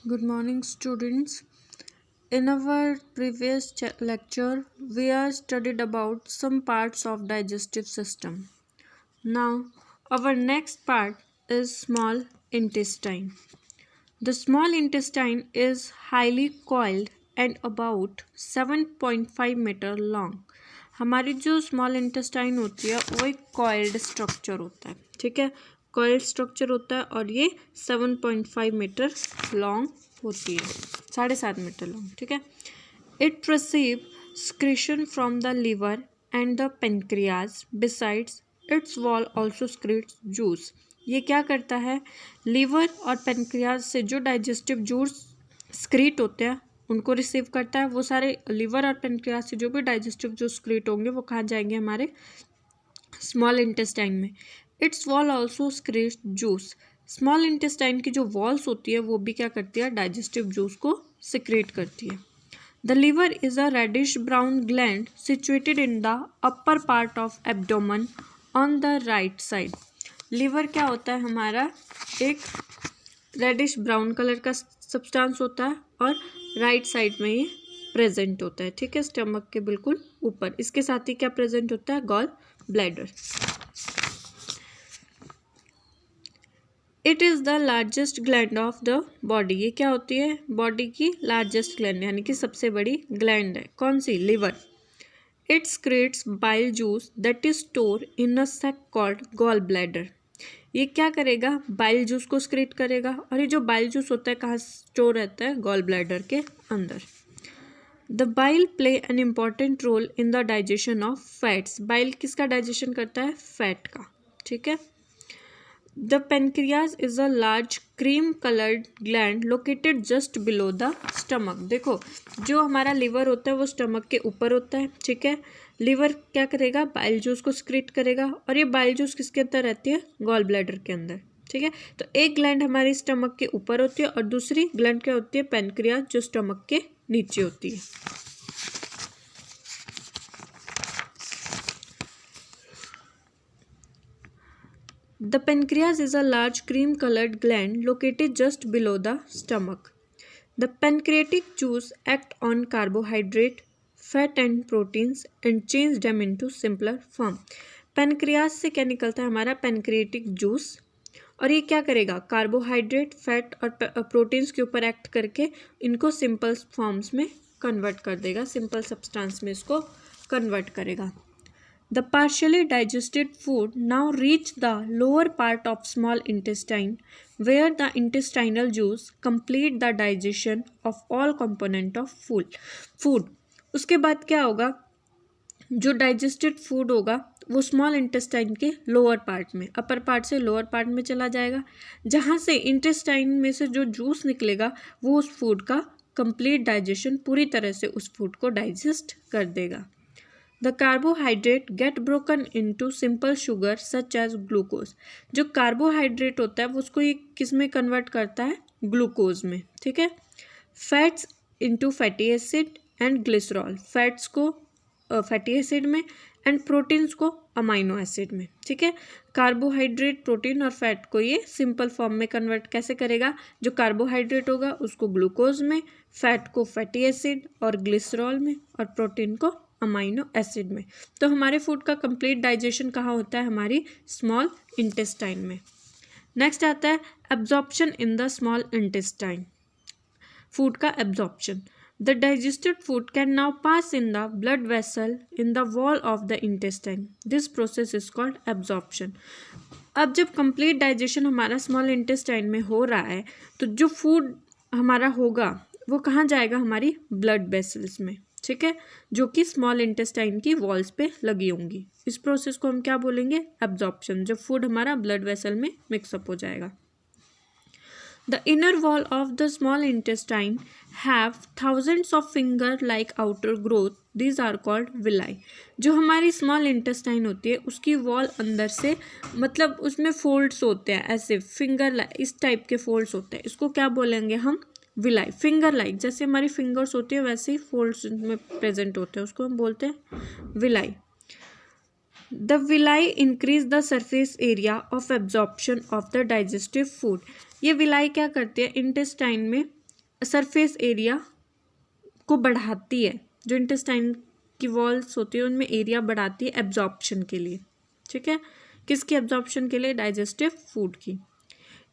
Good morning, students. In our previous lecture, we are studied about some parts of digestive system. Now, our next part is small intestine. The small intestine is highly coiled and about 7.5 metre long. हमारी जो small intestine होती है वो एक coiled structure होता है. ठीक है, कॉइल्ड स्ट्रक्चर होता है और ये 7.5 मीटर लॉन्ग होती है, 7.5 मीटर लॉन्ग. ठीक है, it receive secretion from the liver and the pancreas. Besides, its wall also secretes juice. ये क्या करता है, लीवर और पेनक्रियाज से जो डाइजेस्टिव जूस स्क्रीट होते हैं उनको रिसीव करता है. वो सारे लीवर और पेनक्रियाज से जो भी डाइजेस्टिव जूस स्क्रीट होंगे वो कहाँ जाएंगे, हमारे स्मॉल इंटेस्टाइन में. It's wall also स्क्रीट juice. Small intestine की जो वॉल्स होती है वो भी क्या करती है, डाइजेस्टिव जूस को सिक्रेट करती है. The liver is a reddish brown gland situated in the upper part of abdomen on the right side. Liver क्या होता है हमारा, एक रेडिश ब्राउन कलर का सब्सटेंस होता है और राइट साइड में ये प्रेजेंट होता है. ठीक है, स्टमक के बिल्कुल ऊपर. इसके साथ ही क्या प्रेजेंट होता है, gall bladder. It is the largest gland of the body. ये क्या होती है, बॉडी की लार्जेस्ट ग्लैंड यानी कि सबसे बड़ी ग्लैंड है. कौन सी, liver. It creates bile juice that is store in a sac called gall bladder. ये क्या करेगा, बाइल जूस को स्क्रीट करेगा और ये जो बाइल जूस होता है कहाँ स्टोर रहता है, गॉल ब्लैडर के अंदर. The bile play an important role in the digestion of fats. Bile किसका डाइजेशन करता है, फैट का. ठीक है. The pancreas is a large cream colored gland located just below the stomach. देखो, जो हमारा लिवर होता है वो स्टमक के ऊपर होता है. ठीक है, लिवर क्या करेगा, बाइल जूस को स्क्रीट करेगा और ये बाइल जूस किसके अंदर रहती है, गॉल ब्लैडर के अंदर. ठीक है, तो एक ग्लैंड हमारी स्टमक के ऊपर होती है और दूसरी ग्लैंड क्या होती है, पेनक्रियाज, जो स्टमक के नीचे होती है. The pancreas is a large cream-colored gland located just below the stomach. The pancreatic juice act on carbohydrate, fat and proteins and change them into simpler form. Pancreas से क्या निकलता है, हमारा pancreatic juice, और ये क्या करेगा, कार्बोहाइड्रेट, फैट और प्रोटीन्स के ऊपर एक्ट करके इनको सिंपल फॉर्म्स में कन्वर्ट कर देगा, सिंपल सब्सटेंस में इसको कन्वर्ट करेगा. The partially digested food now reach the lower part of small intestine where the intestinal juice complete the digestion of all component of food. उसके बाद क्या होगा, जो डाइजेस्टेड फूड होगा वो स्मॉल इंटेस्टाइन के लोअर पार्ट में, अपर पार्ट से लोअर पार्ट में चला जाएगा, जहाँ से इंटेस्टाइन में से जो जूस निकलेगा वो उस फूड का कंप्लीट डाइजेशन, पूरी तरह से उस फूड को डाइजेस्ट कर देगा. The carbohydrate get broken into simple sugar such as glucose. जो कार्बोहाइड्रेट होता है वो उसको ये किस में कन्वर्ट करता है, ग्लूकोज में. ठीक है, fats into fatty acid and glycerol. Fats को फैटी एसिड में एंड प्रोटीन्स को अमाइनो एसिड में. ठीक है, कार्बोहाइड्रेट, प्रोटीन और फैट को ये सिंपल फॉर्म में कन्वर्ट कैसे करेगा, जो कार्बोहाइड्रेट होगा उसको ग्लूकोज में, फैट को फैटी एसिड और ग्लिसरॉल में और प्रोटीन को अमाइनो एसिड में. तो हमारे फूड का कंप्लीट डाइजेशन कहाँ होता है, हमारी स्मॉल इंटेस्टाइन में. नेक्स्ट आता है absorption in the small intestine. Food का absorption. The digested food can now pass in the blood vessel in the wall of the intestine. This process is called absorption. अब जब complete digestion हमारा small intestine में हो रहा है तो जो फूड हमारा होगा वो कहाँ जाएगा, हमारी ब्लड वेसल्स में. ठीक है, जो कि स्मॉल इंटेस्टाइन की वॉल्स पे लगी होंगी. इस प्रोसेस को हम क्या बोलेंगे, एब्जॉर्प्शन. जब फूड हमारा ब्लड वेसल में मिक्सअप हो जाएगा. The inner wall of the small intestine have thousands of finger like outer growth. These are called villi. जो हमारी स्मॉल इंटेस्टाइन होती है उसकी वॉल अंदर से, मतलब उसमें फोल्ड्स होते हैं, ऐसे फिंगर इस टाइप के फोल्ड्स होते हैं. इसको क्या बोलेंगे हम, विलाई. फिंगर लाइक, जैसे हमारी फिंगर्स होती है वैसे ही फोल्ड्स में प्रेजेंट होते हैं, उसको हम बोलते हैं villi. The villi increase the surface area of absorption of the digestive food. ये विलाई क्या करती है, इंटेस्टाइन में सरफेस एरिया को बढ़ाती है, जो इंटेस्टाइन की वॉल्स होती है उनमें एरिया बढ़ाती है एब्जॉर्प्शन के लिए, ठीक है। किसकी एब्जॉर्प्शन के लिए? डाइजेस्टिव फूड की।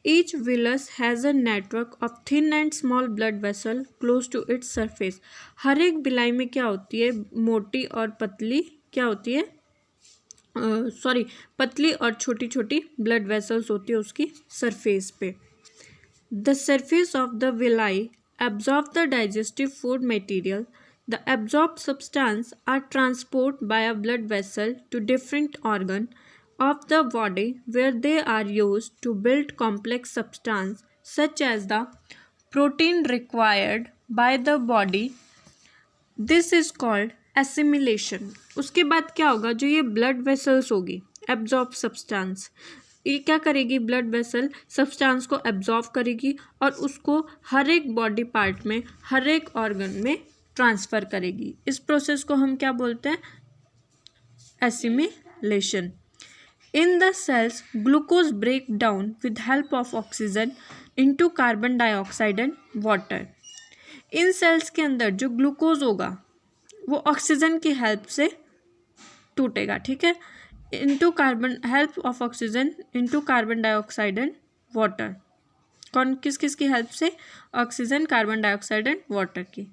Each villus has a network of thin and small blood vessel close to its surface. हर एक बिलाई में क्या होती है? मोटी और पतली क्या होती है? पतली और छोटी छोटी ब्लड वेसल्स होती है उसकी सरफेस पे। The surface of the villi absorb the digestive food material. The absorbed substance are transported by a blood vessel to different organ of the body where they are used to build complex substance such as the protein required by the body. This is called assimilation. उसके बाद क्या होगा? जो ये blood vessels होगी, absorb substance, ये क्या करेगी? ब्लड वेसल सब्सटेंस को एब्जॉर्ब करेगी और उसको हर एक बॉडी पार्ट में, हर एक ऑर्गन में ट्रांसफ़र करेगी। इस प्रोसेस को हम क्या बोलते हैं? Assimilation. In the cells glucose break down with help of oxygen into carbon dioxide and water. In cells के अंदर जो ग्लूकोज होगा वो ऑक्सीजन की हेल्प से टूटेगा, ठीक है। Into carbon help of oxygen into carbon dioxide and water. कौन किस किस की हेल्प से? Oxygen, carbon dioxide and water की।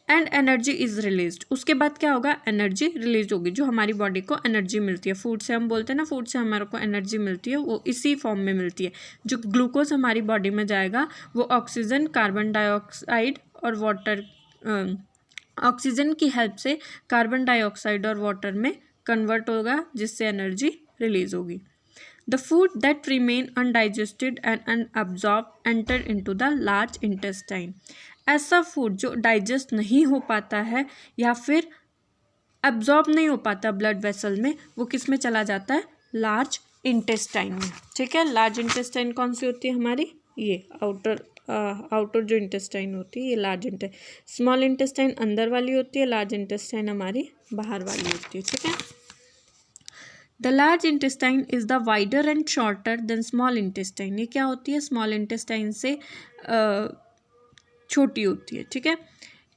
And energy is released. उसके बाद क्या होगा? एनर्जी रिलीज होगी, जो हमारी बॉडी को एनर्जी मिलती है फूड से। हम बोलते हैं ना फूड से हमारे को एनर्जी मिलती है, वो इसी फॉर्म में मिलती है। जो ग्लूकोज हमारी बॉडी में जाएगा वो ऑक्सीजन, कार्बन डाइऑक्साइड और वाटर, ऑक्सीजन की हेल्प से कार्बन डाइऑक्साइड और वाटर में कन्वर्ट होगा, जिससे एनर्जी रिलीज होगी। The food that remain undigested and unabsorb enter into the large intestine. ऐसा फूड जो डाइजेस्ट नहीं हो पाता है या फिर एब्जॉर्ब नहीं हो पाता ब्लड वेसल में, वो किस में चला जाता है? लार्ज इंटेस्टाइन में, ठीक है। लार्ज इंटेस्टाइन कौन सी होती है हमारी? ये आउटर जो इंटेस्टाइन होती है ये लार्ज स्मॉल इंटेस्टाइन अंदर वाली होती है, लार्ज इंटेस्टाइन हमारी बाहर वाली होती है, ठीक है। The large intestine is the wider and shorter than small intestine. ये क्या होती है? स्मॉल इंटेस्टाइन से छोटी होती है, ठीक है।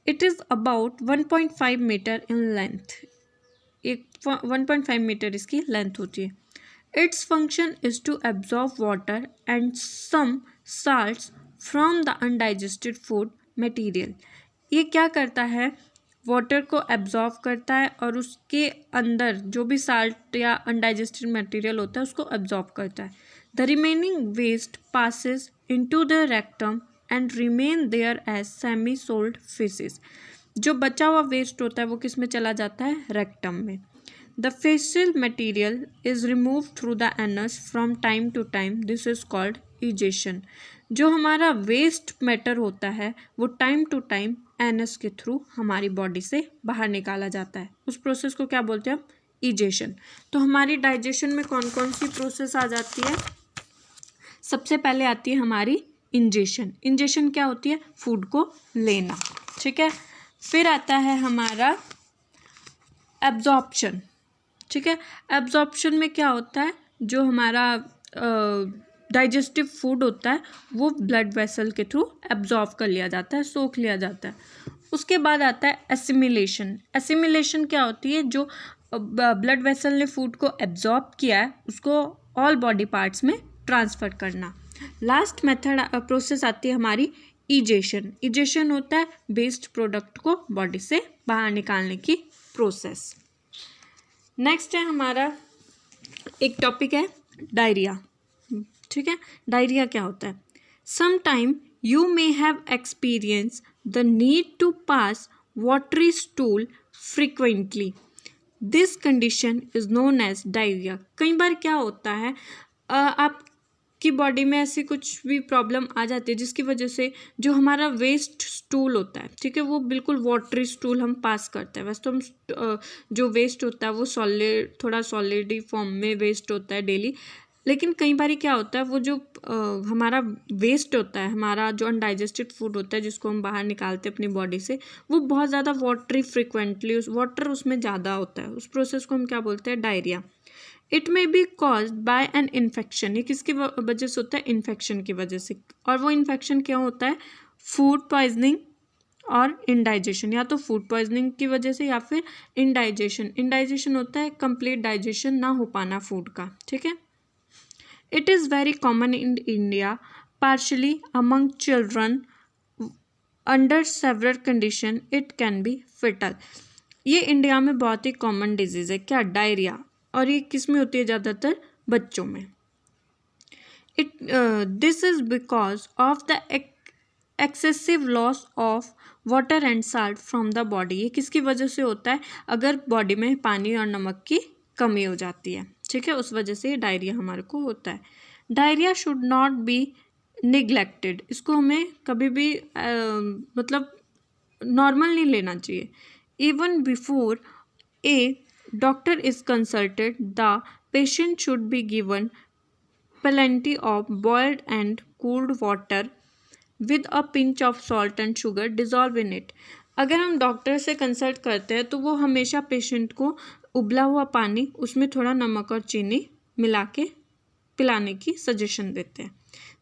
It is about 1.5 metre in length. 1.5 metre इसकी लेंथ होती है। Its function is to absorb water and some salts from the undigested food material. ये क्या करता है? वाटर को एब्जॉर्ब करता है और उसके अंदर जो भी साल्ट या अनडाइजेस्टेड मटेरियल होता है उसको एब्जॉर्ब करता है। The remaining waste passes into the rectum and remain there as semi solid faeces. जो बचा हुआ वेस्ट होता है वो किस में चला जाता है? रेक्टम में। The faecal material is remove through the anus from time to time. This is called egestion. जो हमारा वेस्ट मैटर होता है वो टाइम टू टाइम एनस के थ्रू हमारी बॉडी से बाहर निकाला जाता है। उस प्रोसेस को क्या बोलते हैं हम? इजेशन। तो हमारी डाइजेशन में कौन कौन सी प्रोसेस आ जाती है? सबसे पहले आती है हमारी इंजेशन। इंजेशन क्या होती है? फूड को लेना, ठीक है। फिर आता है हमारा एब्जॉर्प्शन, ठीक है। एब्जॉर्प्शन में क्या होता है? जो हमारा डाइजेस्टिव फूड होता है वो ब्लड वेसल के थ्रू एब्जॉर्ब कर लिया जाता है, सोख लिया जाता है। उसके बाद आता है एसिमिलेशन। एसिमिलेशन क्या होती है? जो ब्लड वेसल ने फूड को एब्जॉर्ब किया है उसको ऑल बॉडी पार्ट्स में ट्रांसफ़र करना। लास्ट मेथड प्रोसेस आती है हमारी इजेशन। इजेशन होता है वेस्ट प्रोडक्ट को बॉडी से बाहर निकालने की प्रोसेस। नेक्स्ट है हमारा एक टॉपिक है डायरिया, ठीक है। डायरिया क्या होता है? Some time you may have experience the need to pass watery stool frequently. This condition is known as diarrhoea. कई बार क्या होता है आपकी बॉडी में ऐसी कुछ भी प्रॉब्लम आ जाती है जिसकी वजह से जो हमारा वेस्ट स्टूल होता है, ठीक है, वो बिल्कुल वाटरी स्टूल हम पास करते हैं। वैसे तो हम जो वेस्ट होता है वो सॉलिड, थोड़ा सॉलिड फॉर्म में वेस्ट होता है डेली, लेकिन कई बार क्या होता है वो जो हमारा वेस्ट होता है, हमारा जो अनडाइजेस्टेड फूड होता है जिसको हम बाहर निकालते हैं अपनी बॉडी से, वो बहुत ज़्यादा वाटरी फ्रिक्वेंटली वाटर उसमें ज़्यादा होता है। उस प्रोसेस को हम क्या बोलते हैं? Diarrhoea. It may be caused by an infection. ये किसकी वजह से होता है? इन्फेक्शन की वजह से। और वो इन्फेक्शन क्या होता है? फूड पॉइजनिंग और इंडाइजेशन, या तो फूड पॉइजनिंग की वजह से या फिर इंडाइजेशन होता है कंप्लीट डाइजेशन ना हो पाना फूड का, ठीक है। It is very common in India partially among children under several condition it can be fatal. ये इंडिया में बहुत ही कॉमन डिजीज़ है क्या, डायरिया, और ये किस में होती है, ज़्यादातर बच्चों में। This is because of the excessive loss of water and salt from the body. ये किसकी वजह से होता है, अगर बॉडी में पानी और नमक की कमी हो जाती है, ठीक है, उस वजह से डायरिया हमारे को होता है। Diarrhoea should not be neglected, इसको हमें कभी भी मतलब नॉर्मल नहीं लेना चाहिए। Even before A doctor is consulted the patient should be given plenty of boiled and cooled water with a pinch of salt and sugar dissolve in it। अगर हम डॉक्टर से कंसल्ट करते हैं तो वो हमेशा पेशेंट को उबला हुआ पानी, उसमें थोड़ा नमक और चीनी मिला के पिलाने की सजेशन देते हैं।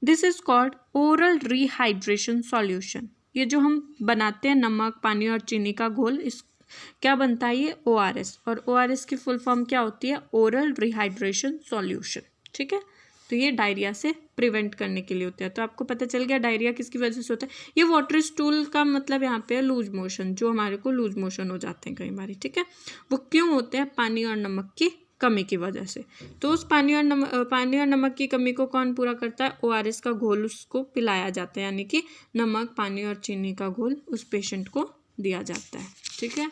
This is called oral rehydration solution. ये जो हम बनाते हैं नमक, पानी और चीनी का घोल, इस क्या बनता है, ये ORS, और ORS की फुल फॉर्म क्या होती है, ओरल रिहाइड्रेशन सॉल्यूशन, ठीक है। तो ये डायरिया से प्रिवेंट करने के लिए होता है। तो आपको पता चल गया डायरिया किसकी वजह से होता है। ये वाटर स्टूल का मतलब यहाँ पे है लूज मोशन, जो हमारे को लूज मोशन हो जाते हैं कई बार, ठीक है। वो क्यों होते हैं, पानी और नमक की कमी की वजह से। तो उस पानी और नमक की कमी को कौन पूरा करता है, ORS का घोल उसको पिलाया जाता है, यानी कि नमक, पानी और चीनी का घोल उस पेशेंट को दिया जाता है, ठीक है।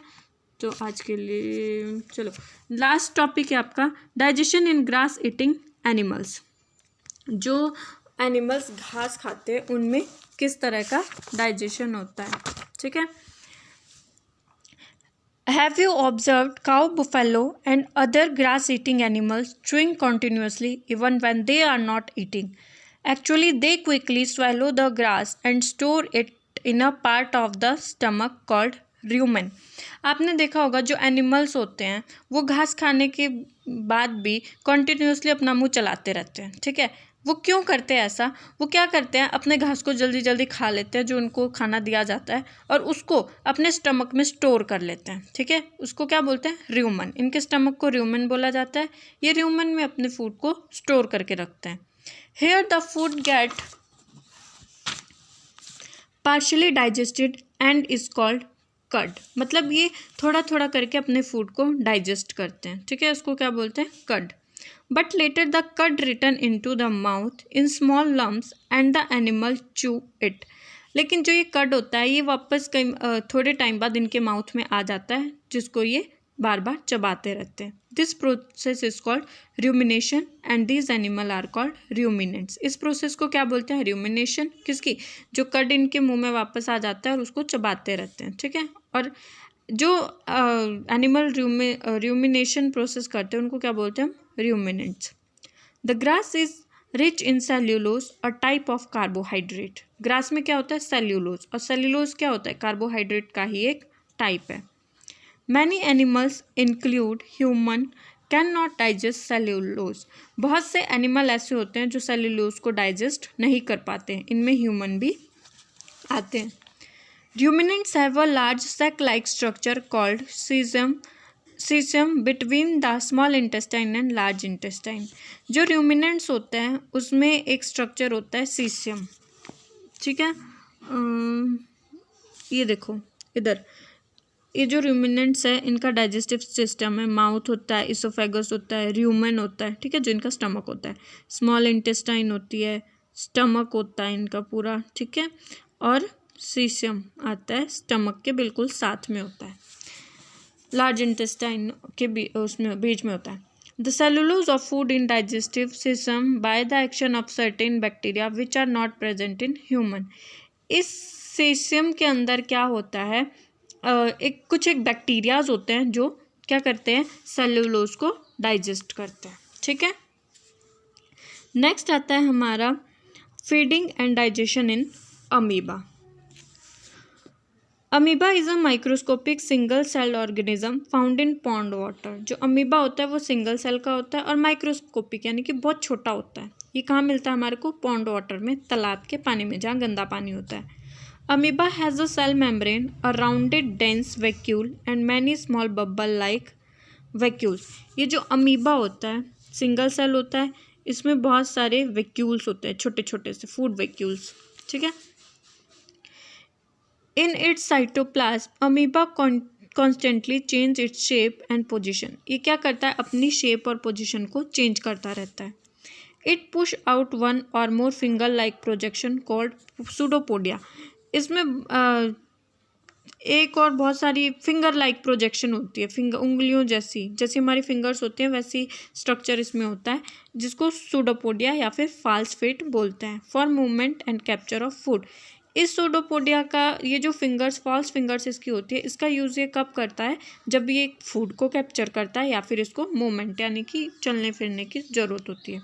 तो आज के लिए चलो लास्ट टॉपिक है आपका डाइजेशन इन ग्रास ईटिंग एनिमल्स। जो एनिमल्स घास खाते हैं उनमें किस तरह का डाइजेशन होता है, ठीक है। Have you observed cow, buffalo and other grass eating animals chewing continuously even when they are not eating? Actually, they quickly swallow the grass and store it in a part of the stomach called rumen। आपने देखा होगा जो animals होते हैं वो घास खाने के बाद भी कॉन्टिन्यूसली अपना मुंह चलाते रहते हैं, ठीक है। वो क्यों करते हैं ऐसा, वो क्या करते हैं, अपने घास को जल्दी जल्दी खा लेते हैं जो उनको खाना दिया जाता है, और उसको अपने स्टमक में स्टोर कर लेते हैं, ठीक है। उसको क्या बोलते हैं, र्यूमन। इनके स्टमक को र्यूमन बोला जाता है। ये र्यूमन में अपने फूड को स्टोर करके रखते हैं। Here the food get partially digested and is called cud. मतलब ये थोड़ा थोड़ा करके अपने फूड को डाइजेस्ट करते हैं, ठीक है, उसको क्या बोलते हैं, कड। बट लेटर द कड return into the mouth in small lumps and the animal चू इट। लेकिन जो ये कड होता है ये वापस कई थोड़े टाइम बाद इनके माउथ में आ जाता है, जिसको ये बार बार चबाते रहते हैं। This process is called rumination and these animal are called ruminants. इस प्रोसेस को क्या बोलते हैं, र्यूमिनेशन। किसकी, जो कड इनके मुंह में वापस आ जाता है और उसको चबाते रहते हैं, ठीक है। और जो एनिमल र्यूमिनेशन प्रोसेस करते हैं उनको क्या बोलते हैं हम, ruminants. The grass is rich in cellulose a type of carbohydrate. Grass में क्या होता है, सेल्यूलोज, और सेल्यूलोज क्या होता है, कार्बोहाइड्रेट का ही एक टाइप है। Many animals include human can not digest cellulose. बहुत से एनिमल ऐसे होते हैं जो सेल्यूलोज को डाइजेस्ट नहीं कर पाते हैं, इनमें ह्यूमन भी आते हैं। Ruminants have a large sac-like structure called cesium between the small intestine and large intestine। जो ruminants होते हैं उसमें एक स्ट्रक्चर होता है सीसियम, ठीक है। ये देखो इधर, ये जो ruminants है इनका डाइजेस्टिव सिस्टम है, माउथ होता है, इसोफेगस होता है, र्यूमन होता है, ठीक है, जो इनका स्टमक होता है, स्मॉल इंटेस्टाइन होती है, स्टमक होता है इनका पूरा, ठीक है, और सीसियम आता है स्टमक के बिल्कुल साथ में होता है, लार्ज इंटेस्टाइन के उसमें बीच में होता है। The cellulose of food in digestive system by the action of certain bacteria which are not present in human. इस सीसियम के अंदर क्या होता है, कुछ एक बैक्टीरियाज होते हैं जो क्या करते हैं, सेलुलोज को डाइजेस्ट करते हैं, ठीक है। नेक्स्ट आता है हमारा feeding and digestion in amoeba. Amoeba is a microscopic single cell organism found in pond water. जो अमीबा होता है वो सिंगल सेल का होता है और माइक्रोस्कोपिक यानी कि बहुत छोटा होता है। ये कहाँ मिलता है हमारे को, पॉन्ड वाटर में, तालाब के पानी में, जहाँ गंदा पानी होता है। Amoeba has a cell membrane, a rounded dense vacuole and many small bubble like vacuoles. ये जो अमीबा होता है सिंगल सेल होता है, इसमें बहुत सारे वैक्यूल्स होते हैं, छोटे छोटे से फूड वैक्यूल्स, ठीक है। In its cytoplasm amoeba constantly change its shape and position. ये क्या करता है, अपनी शेप और पोजिशन को चेंज करता रहता है। It push out one or more finger like projection called pseudopodia. इसमें एक और बहुत सारी फिंगर लाइक प्रोजेक्शन होती है, फिंगर उंगलियों जैसी, जैसी हमारी फिंगर्स होती हैं वैसी स्ट्रक्चर इसमें होता है, जिसको सूडोपोडिया या फिर फॉल्स फीट बोलते हैं। For movement and capture of food. इस सूडोपोडिया का ये जो फिंगर्स, फॉल्स फिंगर्स इसकी होती है, इसका यूज़ ये कब करता है, जब ये फूड को कैप्चर करता है या फिर इसको मूवमेंट यानी कि चलने फिरने की ज़रूरत होती है।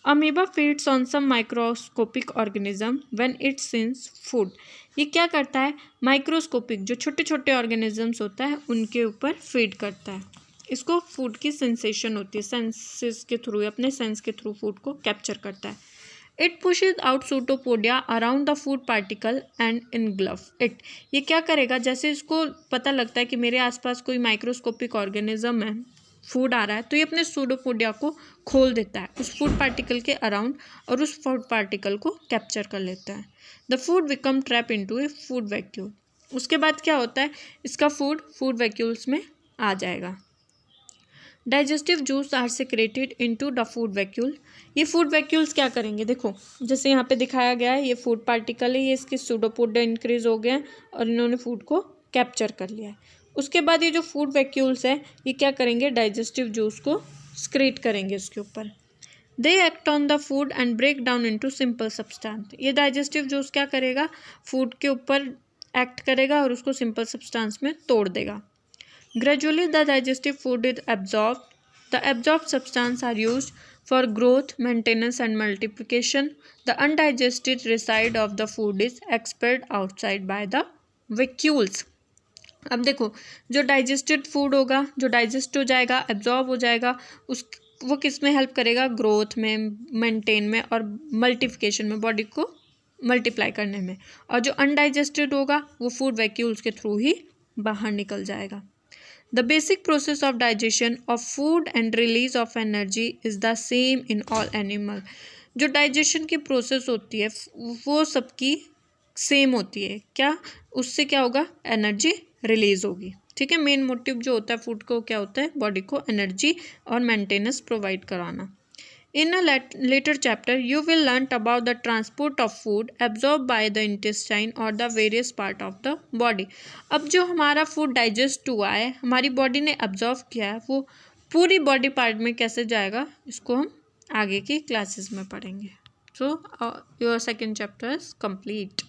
Amoeba feeds on some microscopic organism when it सीन्स फूड। ये क्या करता है, माइक्रोस्कोपिक जो छोटे छोटे ऑर्गेनिजम्स होता है उनके ऊपर फीड करता है। इसको फूड की सेंसेशन होती है, सेंसेस के थ्रू, अपने सेंस के थ्रू फूड को कैप्चर करता है। It pushes out pseudopodia around the food particle and engulf it. ये क्या करेगा, जैसे इसको पता लगता है कि मेरे आसपास कोई माइक्रोस्कोपिक ऑर्गेनिज्म है, फूड आ रहा है, तो ये अपने सूडोपोडिया को खोल देता है उस फूड पार्टिकल के अराउंड और उस फूड पार्टिकल को कैप्चर कर लेता है। The food become trap into A food vacuole. उसके बाद क्या होता है, इसका फूड वैक्यूल्स में आ जाएगा। Digestive juice are secreted into the food vacuole. ये फूड वैक्यूल्स क्या करेंगे, देखो जैसे यहाँ पे दिखाया गया है, ये फूड पार्टिकल है, ये इसके सूडोपोडिया इंक्रीज हो गया और इन्होंने फूड को कैप्चर कर लिया है। उसके बाद ये जो फूड वैक्यूल्स है ये क्या करेंगे, डाइजेस्टिव जूस को स्क्रीट करेंगे इसके ऊपर। They act on the food and break down into simple substance. ये डाइजेस्टिव जूस क्या करेगा, फूड के ऊपर एक्ट करेगा और उसको सिंपल सब्सटेंस में तोड़ देगा। Gradually the digestive food is absorb. The absorb substance are used for growth, maintenance and multiplication. The undigested residue of the food is expelled outside by the vacuoles. अब देखो जो digested food होगा, जो digest हो जाएगा, absorb हो जाएगा, वो किस में हेल्प करेगा, ग्रोथ में, मेंटेन में और मल्टीप्लिकेशन में, बॉडी को मल्टीप्लाई करने में। और जो अनडाइजेस्टेड होगा वो फूड वैक्यूल्स के थ्रू ही बाहर निकल जाएगा। The basic process of digestion of food and release of energy is the same in all animal. जो डाइजेशन की प्रोसेस होती है वो सबकी सेम होती है, क्या उससे क्या होगा, एनर्जी रिलीज होगी, ठीक है। मेन मोटिव जो होता है फूड को क्या होता है, बॉडी को एनर्जी और मेंटेनेंस प्रोवाइड कराना। In a later chapter you will learn about the transport of food absorb by the intestine और the various part of the body. अब जो हमारा फूड डाइजेस्ट हुआ है, हमारी बॉडी ने एब्जॉर्ब किया है, वो पूरी बॉडी पार्ट में कैसे जाएगा, इसको हम आगे की क्लासेस में पढ़ेंगे। So your second chapter is complete.